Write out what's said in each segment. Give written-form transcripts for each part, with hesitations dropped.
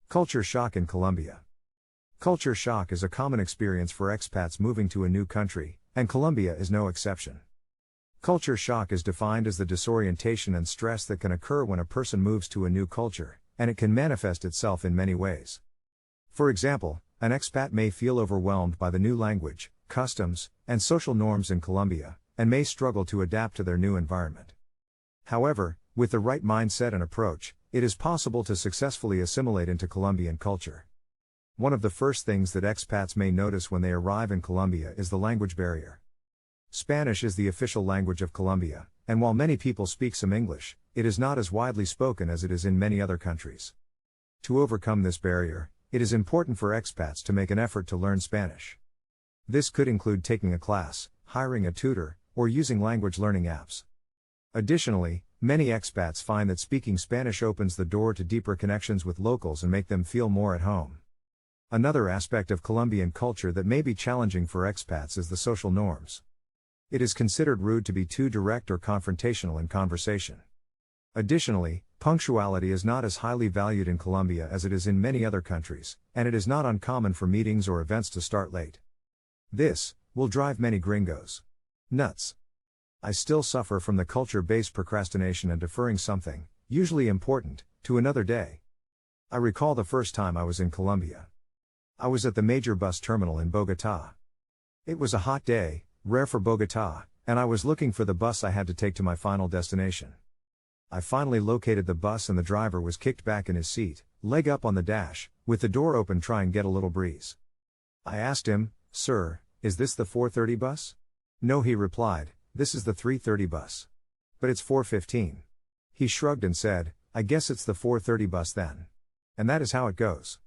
Culture shock in Colombia. Culture shock is a common experience for expats moving to a new country, and Colombia is no exception. Culture shock is defined as the disorientation and stress that can occur when a person moves to a new culture, and it can manifest itself in many ways. For example, an expat may feel overwhelmed by the new language, customs, and social norms in Colombia, and may struggle to adapt to their new environment. However, with the right mindset and approach, it is possible to successfully assimilate into Colombian culture. One of the first things that expats may notice when they arrive in Colombia is the language barrier. Spanish is the official language of Colombia, and while many people speak some English, it is not as widely spoken as it is in many other countries. To overcome this barrier, it is important for expats to make an effort to learn Spanish. This could include taking a class, hiring a tutor, or using language learning apps. Additionally, many expats find that speaking Spanish opens the door to deeper connections with locals and make them feel more at home. Another aspect of Colombian culture that may be challenging for expats is the social norms. It is considered rude to be too direct or confrontational in conversation. Additionally, punctuality is not as highly valued in Colombia as it is in many other countries, and it is not uncommon for meetings or events to start late. This will drive many gringos nuts. I still suffer from the culture-based procrastination and deferring something, usually important, to another day. I recall the first time I was in Colombia. I was at the major bus terminal in Bogotá. It was a hot day, rare for Bogotá, and I was looking for the bus I had to take to my final destination. I finally located the bus and the driver was kicked back in his seat, leg up on the dash, with the door open trying to get a little breeze. I asked him, "Sir, is this the 4:30 bus?" "No," he replied, "this is the 3:30 bus." "But it's 4:15. He shrugged and said, "I guess it's the 4:30 bus then." And that is how it goes.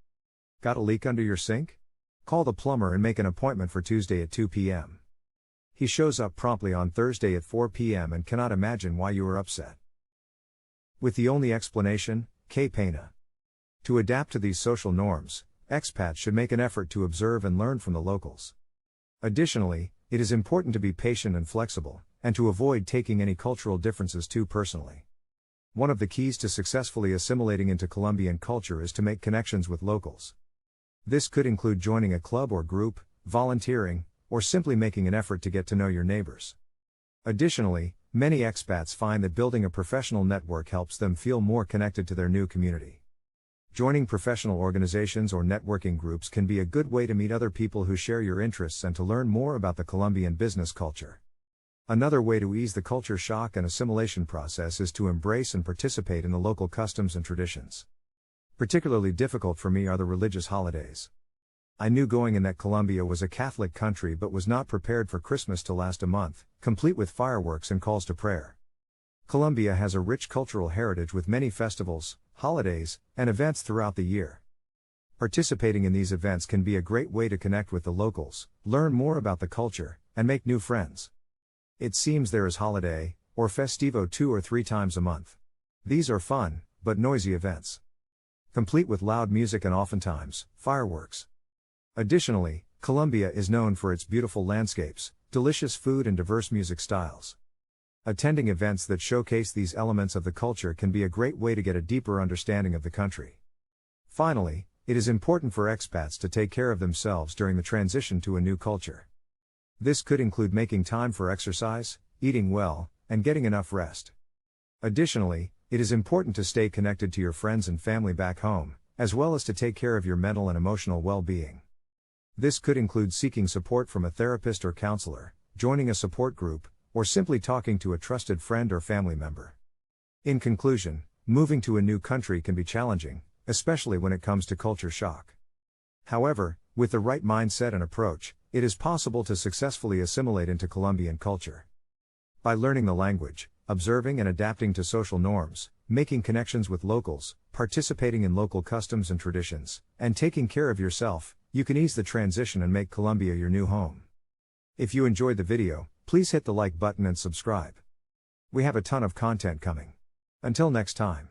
Got a leak under your sink? Call the plumber and make an appointment for Tuesday at 2 p.m. He shows up promptly on Thursday at 4 p.m. and cannot imagine why you are upset. With the only explanation, "Que pena." To adapt to these social norms, expats should make an effort to observe and learn from the locals. Additionally, it is important to be patient and flexible, and to avoid taking any cultural differences too personally. One of the keys to successfully assimilating into Colombian culture is to make connections with locals. This could include joining a club or group, volunteering, or simply making an effort to get to know your neighbors. Additionally, many expats find that building a professional network helps them feel more connected to their new community. Joining professional organizations or networking groups can be a good way to meet other people who share your interests and to learn more about the Colombian business culture. Another way to ease the culture shock and assimilation process is to embrace and participate in the local customs and traditions. Particularly difficult for me are the religious holidays. I knew going in that Colombia was a Catholic country but was not prepared for Christmas to last a month, complete with fireworks and calls to prayer. Colombia has a rich cultural heritage with many festivals, holidays, and events throughout the year. Participating in these events can be a great way to connect with the locals, learn more about the culture, and make new friends. It seems there is holiday, or festivo 2 or 3 times a month. These are fun, but noisy events. Complete with loud music and oftentimes, fireworks. Additionally, Colombia is known for its beautiful landscapes, delicious food and diverse music styles. Attending events that showcase these elements of the culture can be a great way to get a deeper understanding of the country. Finally, it is important for expats to take care of themselves during the transition to a new culture. This could include making time for exercise, eating well, and getting enough rest. Additionally, it is important to stay connected to your friends and family back home, as well as to take care of your mental and emotional well-being. This could include seeking support from a therapist or counselor, joining a support group, or simply talking to a trusted friend or family member. In conclusion, moving to a new country can be challenging, especially when it comes to culture shock. However, with the right mindset and approach, it is possible to successfully assimilate into Colombian culture. By learning the language, observing and adapting to social norms, making connections with locals, participating in local customs and traditions, and taking care of yourself, you can ease the transition and make Colombia your new home. If you enjoyed the video, please hit the like button and subscribe. We have a ton of content coming. Until next time.